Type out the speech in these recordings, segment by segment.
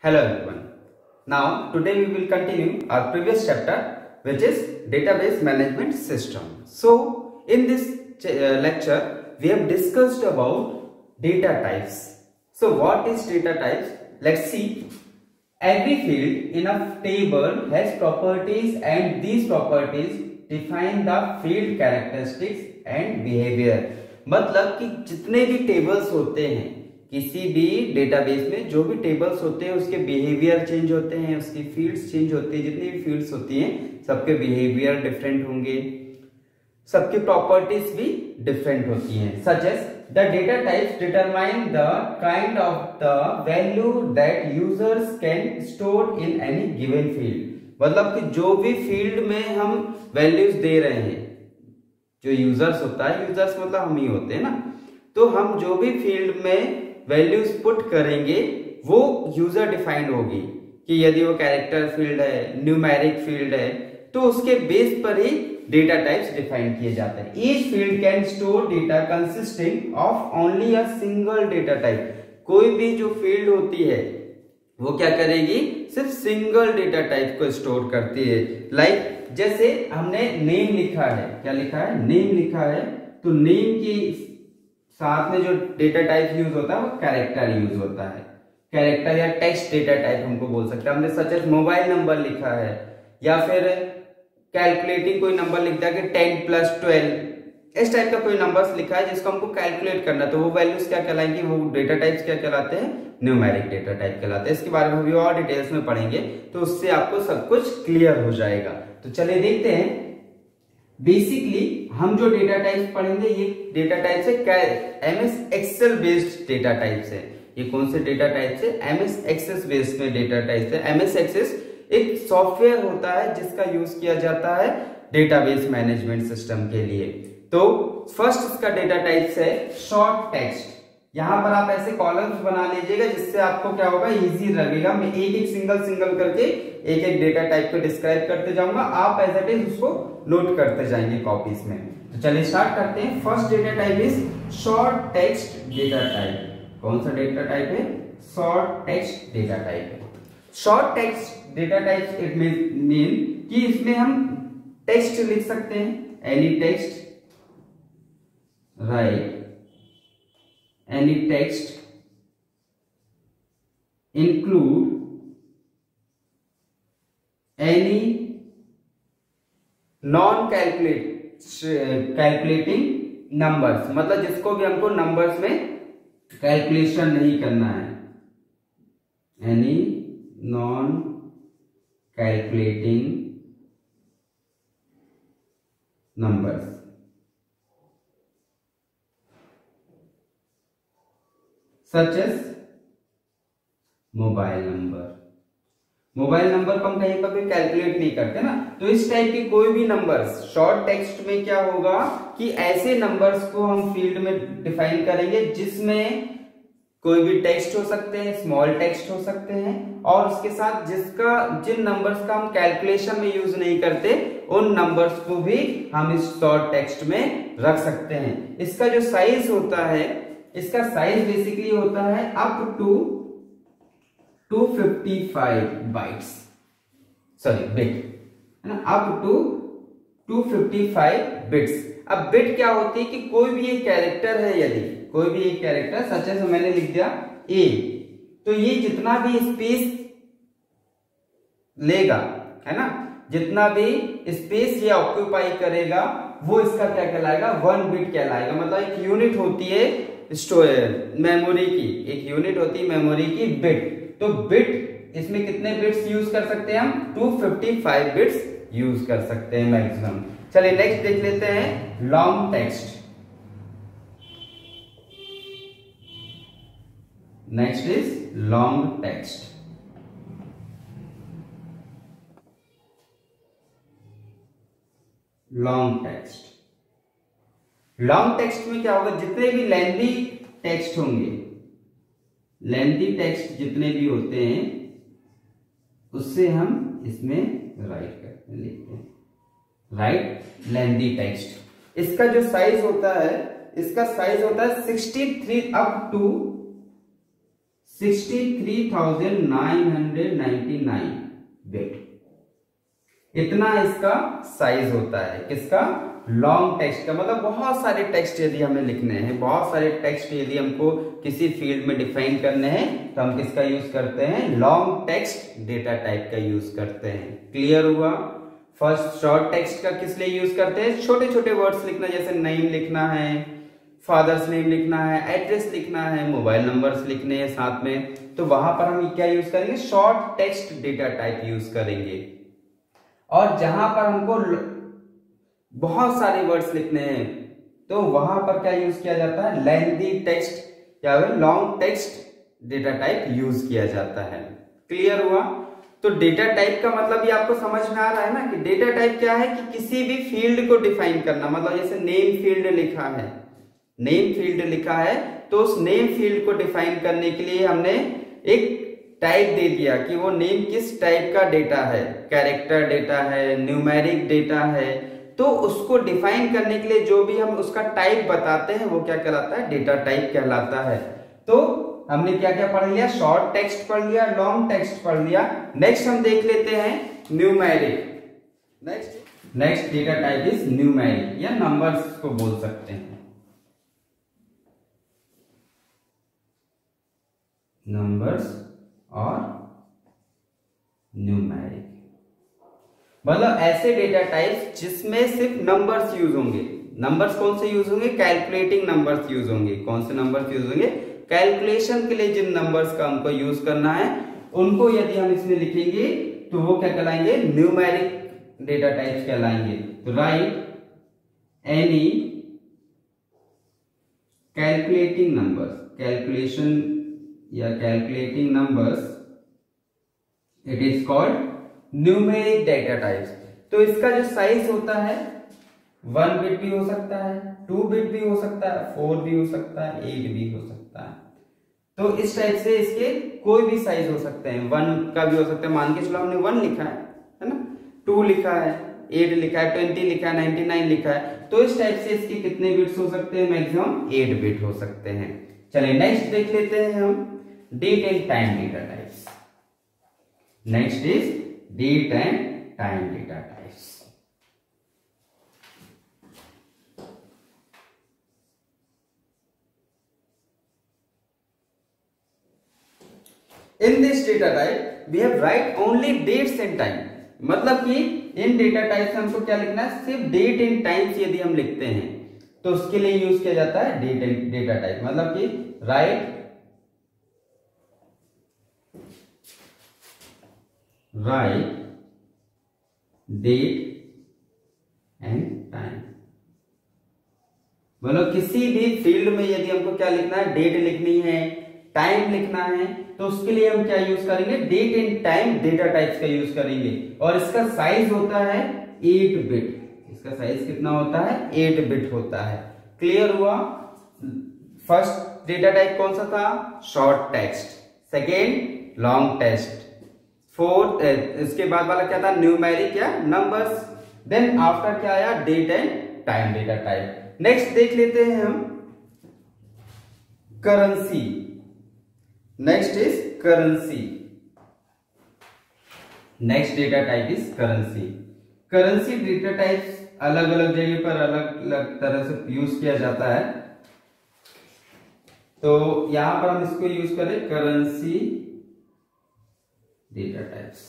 Hello everyone. Now today we will continue our previous chapter, which is database management system. So in this lecture we have discussed about data types. So what is data types? Let's see. Every field in a table has properties and these properties define the field characteristics and behavior. मतलब कि जितने भी tables होते हैं किसी भी database में, जो भी टेबल्स होते हैं उसके बिहेवियर चेंज होते हैं, उसकी फील्ड्स चेंज होती है। जितनी भी फील्ड्स होती हैं सबके बिहेवियर डिफरेंट होंगे, सबकी प्रॉपर्टीज भी डिफरेंट होती हैं। Such as the data types determine the kind of the value that users can store in any given field. मतलब कि जो भी फील्ड में हम वैल्यूज दे रहे हैं, जो यूजर्स होता है, यूजर्स मतलब हम ही होते हैं ना, तो हम जो भी फील्ड में वैल्यूज पुट करेंगे वो यूजर डिफाइंड होगी कि यदि वो कैरेक्टर फील्ड है, न्यूमेरिक फील्ड है, तो उसके बेस पर ही डेटा टाइप्स डिफाइन किए जाते हैं। Each field can store data consisting of only a single data type. कोई भी जो फील्ड होती है वो क्या करेगी, सिर्फ सिंगल डेटा टाइप को स्टोर करती है। लाइक जैसे हमने नेम लिखा है, क्या लिखा है, नेम लिखा है, तो नेम की साथ में जो डेटा टाइप यूज होता है वो कैरेक्टर यूज होता है। कैरेक्टर या टेक्स्ट डेटा टाइप हमको बोल सकते हैं। हमने सच एज मोबाइल नंबर लिखा है या फिर कैलकुलेटिंग कोई नंबर लिख दिया कि 10 + 12, इस टाइप का कोई नंबर्स लिखा है जिसको हमको कैलकुलेट करना, तो वो वैल्यूज क्या कहलाएंगी, वो डेटा टाइप्स क्या कहलाते हैं, न्यूमेरिक डेटा टाइप कहलाते हैं। इसके बारे में अभी और डिटेल्स में पढ़ेंगे तो उससे आपको सब कुछ क्लियर हो जाएगा। तो चलिए देखते हैं। बेसिकली हम जो डेटा टाइप्स पढ़ेंगे ये डेटा टाइप्स है MS Excel based data types है। ये कौन से डेटा टाइप्स है, एमएस एक्सेस बेस्ड में डेटा टाइप्स है। एमएस एक्सेस एक सॉफ्टवेयर होता है जिसका यूज किया जाता है डेटाबेस मैनेजमेंट सिस्टम के लिए। तो फर्स्ट इसका डेटा टाइप्स है शॉर्ट टेक्स्ट। यहां पर आप ऐसे कॉलम्स बना लीजिएगा जिससे आपको क्या होगा, इजी लगेगा। मैं एक एक सिंगल करके एक एक डेटा टाइप को डिस्क्राइब करते जाऊंगा, आप एज इट इज उसको नोट करते जाएंगे कॉपीज में। तो चलिए स्टार्ट करते हैं। First data type is short text data type. कौन सा डेटा टाइप है, शॉर्ट टेक्स्ट डेटा टाइप है। Short text data type it mean कि इसमें हम टेक्स्ट लिख सकते हैं, any text, right, any text, include any non calculating numbers। मतलब जिसको भी हमको नंबर्स में कैलकुलेशन नहीं करना है, any non calculating numbers। Such as mobile number. Mobile number को हम कहीं पर भी कैलकुलेट नहीं करते ना, तो इस टाइप के कोई भी नंबर्स शॉर्ट टेक्स्ट में क्या होगा कि ऐसे नंबर्स को हम फील्ड में डिफाइन करेंगे जिसमें कोई भी टेक्स्ट हो सकते हैं, स्मॉल टेक्स्ट हो सकते हैं, और उसके साथ जिन नंबर्स का हम कैलकुलेशन में यूज नहीं करते उन नंबर्स को भी हम इस शॉर्ट टेक्स्ट में रख सकते हैं। इसका जो साइज होता है, इसका साइज बेसिकली होता है up to 255 bytes, sorry bit, है ना, अप टू 255 बिट्स। अब बिट क्या होती है कि कोई भी एक कैरेक्टर है, यदि कोई भी एक कैरेक्टर सच है, मैंने लिख दिया ए, तो ये जितना भी स्पेस लेगा, है ना, जितना भी स्पेस ये ऑक्यूपाई करेगा वो इसका क्या कहलाएगा, 1 बिट कहलाएगा। मतलब एक यूनिट होती है मेमोरी की, एक यूनिट होती है मेमोरी की बिट। तो बिट, इसमें कितने बिट्स यूज कर सकते हैं हम, 255 बिट्स यूज कर सकते हैं मैक्सिमम। चलिए नेक्स्ट देख लेते हैं long text. Next is long text. Long text, long text में क्या होगा, जितने भी लेंथी टेक्स्ट होंगे, लेंथी टेक्स्ट जितने भी होते हैं उससे हम इसमें राइट करते हैं, लिखते हैं, राइट लेंथी टेक्स्ट। इसका जो साइज होता है, इसका साइज होता है 63 अप टू 63,999 बिट, इतना इसका साइज होता है। किसका? लॉन्ग टेक्स्ट का। मतलब बहुत सारे टेक्स्ट यदि हमें लिखने हैं, बहुत सारे टेक्स्ट यदि हमको किसी फील्ड में डिफाइन करने हैं, तो हम किसका यूज करते हैं? लॉन्ग टेक्स्ट डेटा टाइप का यूज करते हैं। क्लियर हुआ? फर्स्ट शॉर्ट टेक्स्ट का किस लिए यूज करते हैं? छोटे छोटे वर्ड्स लिखना, जैसे नेम लिखना है, फादर्स नेम लिखना है, एड्रेस लिखना है, मोबाइल नंबर्स लिखने हैं साथ में, तो वहां पर हम क्या यूज करेंगे? Short text data type use करेंगे। और जहां पर हमको बहुत सारे वर्ड्स लिखने हैं, तो वहां पर क्या यूज किया जाता है? लेंथी टेक्स्ट या long text data type use किया जाता है। क्लियर हुआ? तो डेटा टाइप का मतलब ये आपको समझ में आ रहा है ना कि डेटा टाइप क्या है? कि किसी भी फील्ड को डिफाइन करना। मतलब जैसे नेम फील्ड लिखा है, नेम फील्ड लिखा है, तो उस नेम फील्ड को डिफाइन करने के लिए हमने एक टाइप दे दिया कि वो नेम किस टाइप का डेटा है, कैरेक्टर डेटा है, न्यूमेरिक डेटा है। तो उसको डिफाइन करने के लिए जो भी हम उसका टाइप बताते हैं वो क्या कहलाता है? डेटा टाइप कहलाता है। तो हमने क्या क्या पढ़ लिया? शॉर्ट टेक्स्ट पढ़ लिया, लॉन्ग टेक्स्ट पढ़ लिया। नेक्स्ट हम देख लेते हैं numeric. Next data type is numeric, या नंबर्स को बोल सकते हैं। नंबर्स और न्यूमेरिक मतलब ऐसे डेटा टाइप्स जिसमें सिर्फ नंबर्स यूज होंगे। नंबर्स कौन से यूज होंगे? कैलकुलेटिंग नंबर्स यूज होंगे। कौन से नंबर्स यूज होंगे? कैलकुलेशन के लिए जिन नंबर्स का हमको यूज करना है, उनको यदि हम इसमें लिखेंगे तो वो क्या कहलाएंगे? न्यूमेरिक डेटा टाइप्स कहलाएंगे। तो write any calculating numbers, calculation या calculating numbers, it is called numeric data types. तो इसका जो साइज होता है 1 बिट भी हो सकता है, 2 बिट भी हो सकता है, 4 भी हो सकता है, 8 भी हो सकता है। तो इस टाइप से इसके कोई भी साइज हो सकते हैं। 1 का भी हो सकता है, मान के चलो हमने 1 लिखा है ना, 2 लिखा है, 8 लिखा है, 20 लिखा है, 99 लिखा है। तो इस टाइप से इसके कितने बिट्स हो सकते हैं? मैक्सिमम 8 बिट हो सकते हैं। चलिए नेक्स्ट देख लेते हैं हम date and time data types. Next is date and time data types. In this data type we have write only dates and time। मतलब कि इन डेटा टाइप से हमको क्या लिखना है? सिर्फ डेट एंड टाइम्स यदि हम लिखते हैं तो उसके लिए यूज किया जाता है डेट एंड डेटा टाइप। मतलब कि राइट डेट एंड टाइम। मतलब किसी भी फील्ड में यदि हमको क्या लिखना है? डेट लिखनी है, टाइम लिखना है, तो उसके लिए हम क्या यूज करेंगे? Date and time data types का यूज करेंगे। और इसका साइज होता है 8 बिट। इसका साइज कितना होता है? 8 बिट होता है। क्लियर हुआ? फर्स्ट डेटा टाइप कौन सा था? Short text. Second long text. Fourth इसके बाद वाला क्या था? न्यूमेरिक या नंबर्स। देन आफ्टर क्या आया? Date and time data type. Next देख लेते हैं हम currency. Next is currency. Next data type is currency. Currency data types अलग अलग जगह पर अलग अलग तरह से यूज किया जाता है। तो यहां पर हम इसको यूज करें करेंसी डेटा टाइप्स।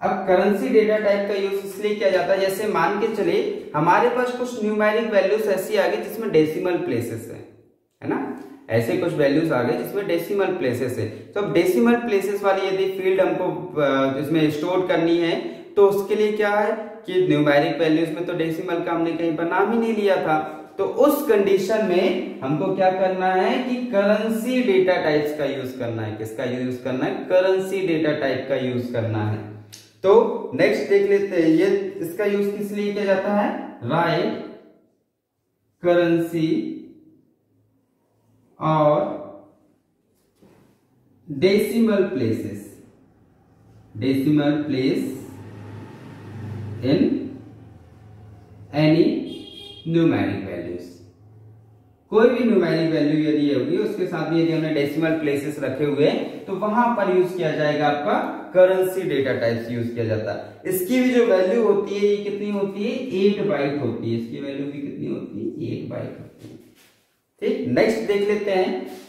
अब करेंसी डेटा टाइप का यूज इसलिए किया जाता है, जैसे मान के चले हमारे पास कुछ न्यूमेरिक वैल्यूज ऐसी आ गई जिसमें डेसिमल प्लेसेस है ना, ऐसे कुछ वैल्यूज आ गए जिसमें डेसिमल प्लेसेस है। तो अब डेसिमल प्लेसेस वाली यदि फील्ड हमको इसमें स्टोर करनी है तो उसके लिए क्या है कि न्यूमेरिक वैल्यूज में तो डेसिमल का हमने कहीं पर नाम ही नहीं लिया था। तो उस कंडीशन में हमको क्या करना है कि करेंसी डेटा टाइप्स का यूज करना है। किसका यूज करना है? करेंसी डेटा टाइप का यूज करना है। तो नेक्स्ट देख लेते हैं ये इसका यूज किस लिए किया जाता है? राइट करेंसी और decimal places, decimal place in any numeric values. कोई भी न्यूमेरिक वैल्यू यदि होगी उसके साथ भी यदि हमने डेसिमल प्लेसेस रखे हुए हैं तो वहां पर यूज किया जाएगा आपका करेंसी डेटा टाइप्स यूज किया जाता है। इसकी भी जो वैल्यू होती है ये कितनी होती है, 8 बाइट होती है। इसकी वैल्यू भी कितनी होती है, 8 बाइट होती है। ठीक, नेक्स्ट देख लेते हैं।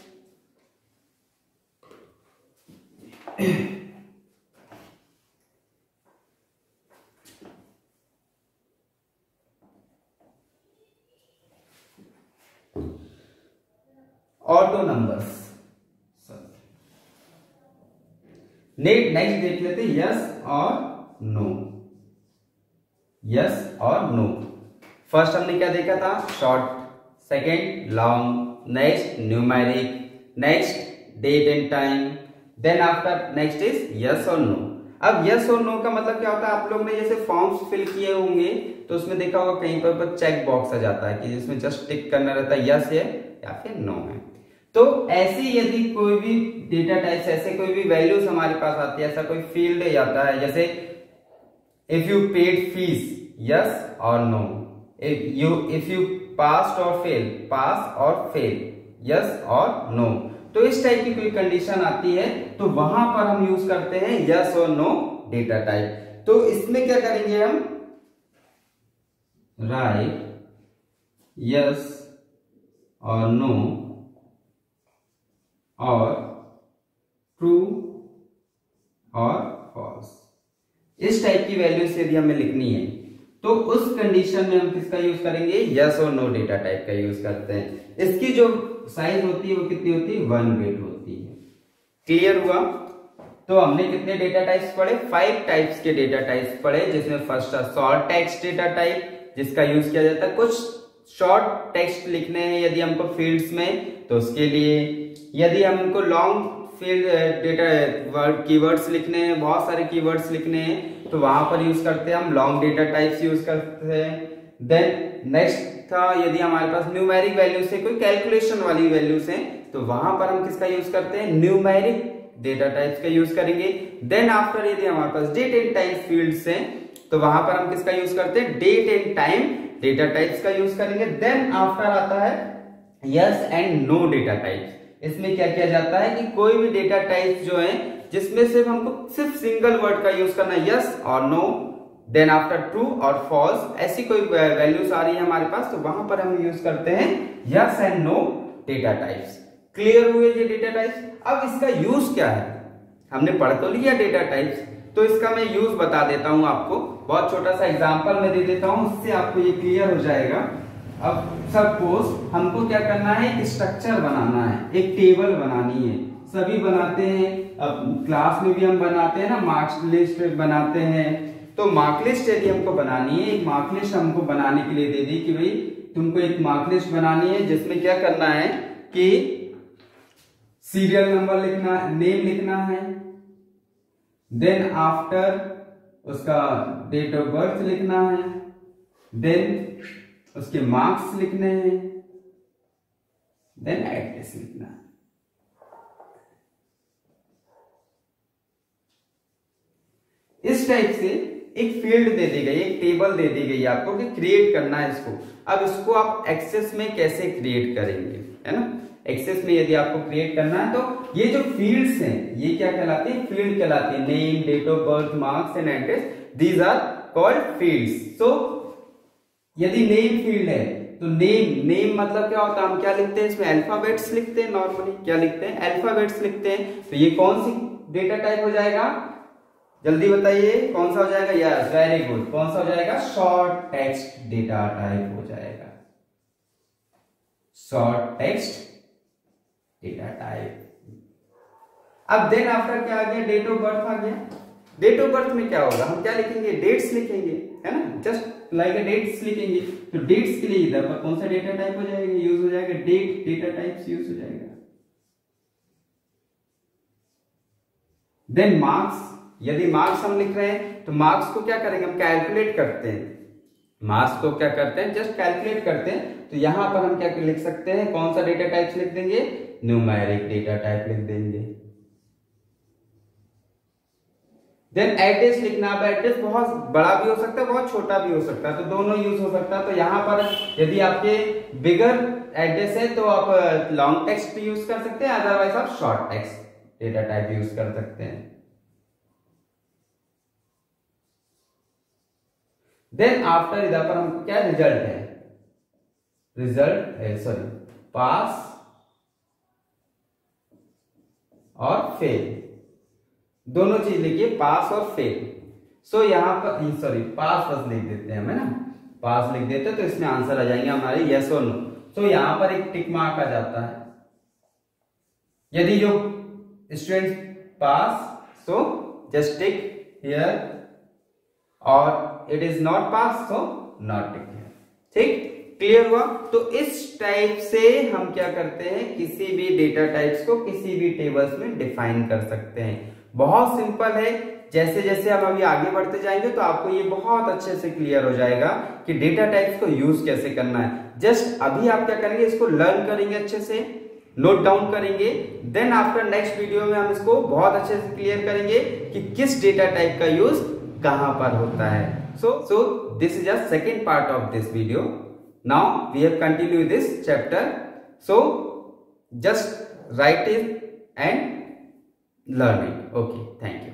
Auto numbers. नेक्स्ट देख लेते हैं यस और नो। यस और नो। फर्स्ट हमने क्या देखा था, short, second long, next numeric, next date and time, then after next is yes और नो। अब यस और नो का मतलब क्या होता है, आप लोग ने जैसे फॉर्म्स फिल किए होंगे तो उसमें देखा होगा कहीं पर चेक बॉक्स आ जाता है कि जिसमें जस्ट टिक करना रहता है यस है या फिर नो है। तो ऐसे यदि कोई भी डेटा टाइप्स, ऐसे कोई भी वैल्यूज हमारे पास आती है, ऐसा कोई फील्ड आता है जैसे if you paid fees yes और नो, इफ यू पास और फेल, पास और फेल, यस और नो। तो इस टाइप की कोई कंडीशन आती है तो वहां पर हम यूज करते हैं यस और नो डेटा टाइप। तो इसमें क्या करेंगे हम, राइट यस और नो और ट्रू और फॉल्स, इस टाइप की वैल्यूज यदि हमें लिखनी है तो उस कंडीशन में हम किसका यूज करेंगे, यस और नो डेटा टाइप का यूज करते हैं। इसकी जो साइज होती है वो कितनी होती है, 1 बिट होती है। क्लियर हुआ? तो हमने कितने डेटा टाइप्स पढ़े, 5 टाइप्स के डेटा टाइप्स पढ़े, जिसमें फर्स्ट था शॉर्ट टेक्स्ट डेटा टाइप, जिसका यूज किया जाता है कुछ शॉर्ट टेक्स्ट लिखने हैं यदि हमको फील्ड्स में तो उसके लिए, यदि हमको long field data word keywords लिखने हैं, बहुत सारे कीवर्ड्स लिखने हैं तो वहां पर यूज करते हैं हम लॉन्ग डेटा टाइप्स यूज करते हैं। देन नेक्स्ट था यदि हमारे पास न्यूमेरिक वैल्यूज से कोई कैलकुलेशन वाली वैल्यूज हैं तो वहां पर हम किसका यूज करते हैं, न्यूमेरिक डेटा टाइप्स का यूज करेंगे। देन आफ्टर यदि हमारे पास डेट एंड टाइम फील्ड्स हैं तो वहां पर हम किसका यूज करते हैं, date and time data types का यूज करेंगे। देन आफ्टर आता है yes and no data types. इसमें क्या किया जाता है कि कोई भी डेटा टाइप जो है जिसमें सिर्फ हमको सिर्फ सिंगल वर्ड का यूज करना है, यस और नो, देन आफ्टर ट्रू और फॉल्स, ऐसी कोई वैल्यूज आ रही है हमारे पास तो वहां पर हम यूज करते हैं yes and no data types. Clear हुए ये डेटा टाइप्स? अब इसका यूज क्या है, हमने पढ़ तो लिया डेटा टाइप्स, तो इसका मैं यूज बता देता हूं आपको, बहुत छोटा सा एग्जांपल मैं दे देता हूं, उससे आपको ये क्लियर हो जाएगा। अब सपोज हमको क्या करना है, एक स्ट्रक्चर बनाना है, एक टेबल बनानी है, सभी बनाते हैं, अब क्लास में भी हम बनाते हैं ना, मार्क्स लिस्ट बनाते हैं। तो मार्क लिस्ट यदि हमको बनानी है, एक मार्क लिस्ट हमको बनाने के लिए दे दी कि भाई तुमको एक मार्क लिस्ट बनानी है जिसमें क्या करना है कि सीरियल नंबर लिखना, नेम लिखना है, देन आफ्टर उसका डेट ऑफ बर्थ लिखना है, देन उसके मार्क्स लिखने हैं, देन एड्रेस लिखना है। इस टाइप से एक फील्ड दे दी गई, एक टेबल दे दी गई आपको कि क्रिएट करना है इसको। अब इसको आप एक्सेस में कैसे क्रिएट करेंगे, है ना। एक्सेस में यदि आपको क्रिएट करना है तो ये जो फील्ड्स हैं ये क्या कहलाती है, फील्ड कहलाती है। Name, date of birth, marks and address, these are called fields. So यदि नेम फील्ड है तो नेम मतलब क्या होता है, हम क्या लिखते हैं इसमें, अल्फाबेट्स लिखते हैं। नॉर्मली क्या लिखते हैं, अल्फाबेट्स लिखते हैं। तो ये कौन सी डेटा टाइप हो जाएगा, जल्दी बताइए कौन सा हो जाएगा। यस, वेरी गुड, कौन सा हो जाएगा, शॉर्ट टेक्स्ट डेटा टाइप हो जाएगा, शॉर्ट टेक्स्ट डेटा टाइप। अब देन आफ्टर क्या आ गया, डेट ऑफ बर्थ आ गया। डेट ऑफ बर्थ में क्या होगा, हम क्या लिखेंगे, डेट्स लिखेंगे, है ना, जस्ट लाइक डेट्स लिखेंगे। तो डेट्स के लिए इधर पर कौन सा डेटा टाइप हो जाएगा, यूज हो जाएगा, डेट डेटा टाइप्स यूज हो जाएगा। देन मार्क्स, यदि मार्क्स हम लिख रहे हैं तो मार्क्स को क्या करेंगे, हम कैलकुलेट करते हैं। मार्क्स को क्या करते हैं, जस्ट कैलकुलेट करते हैं। तो यहां पर हम क्या लिख सकते हैं, कौन सा डेटा टाइप्स लिख देंगे, न्यूमेरिक डेटा टाइप लिख देंगे। देन एड्रेस लिखना। अब एड्रेस बहुत बड़ा भी हो सकता है, बहुत छोटा भी हो सकता है, तो दोनों यूज हो सकता है। तो यहां पर यदि आपके बिगर एड्रेस है तो आप लॉन्ग टेक्स्ट भी यूज कर सकते हैं, अदरवाइज आप short text data type use कर सकते हैं। देन आफ्टर इधर पर हम क्या रिजल्ट है, रिजल्ट है सॉरी पास और फेल, दोनों चीज लिखिए, पास और फेल। सो यहाँ पर सॉरी पास बस लिख देते हैं, हमें ना पास लिख देते हैं तो इसमें आंसर आ जाएंगे हमारे यस और नो। सो यहाँ पर एक टिक मार्क आ जाता है, यदि जो student pass so just tick here, और it is not pass so not tick here. ठीक, क्लियर हुआ? तो इस टाइप से हम क्या करते हैं, किसी भी डेटा टाइप्स को किसी भी टेबल्स में डिफाइन कर सकते हैं। बहुत सिंपल है, जैसे जैसे हम अभी आगे बढ़ते जाएंगे तो आपको ये बहुत अच्छे से क्लियर हो जाएगा कि डेटा टाइप्स को यूज कैसे करना है। जस्ट अभी आप क्या करेंगे, इसको लर्न करेंगे, अच्छे से नोट डाउन करेंगे, देन आफ्टर नेक्स्ट वीडियो में हम इसको बहुत अच्छे से क्लियर करेंगे कि किस डेटा टाइप का यूज कहां पर होता है। So this is a second part of this video. Now we have continue this chapter, so just write it and learn it. Okay, thank you.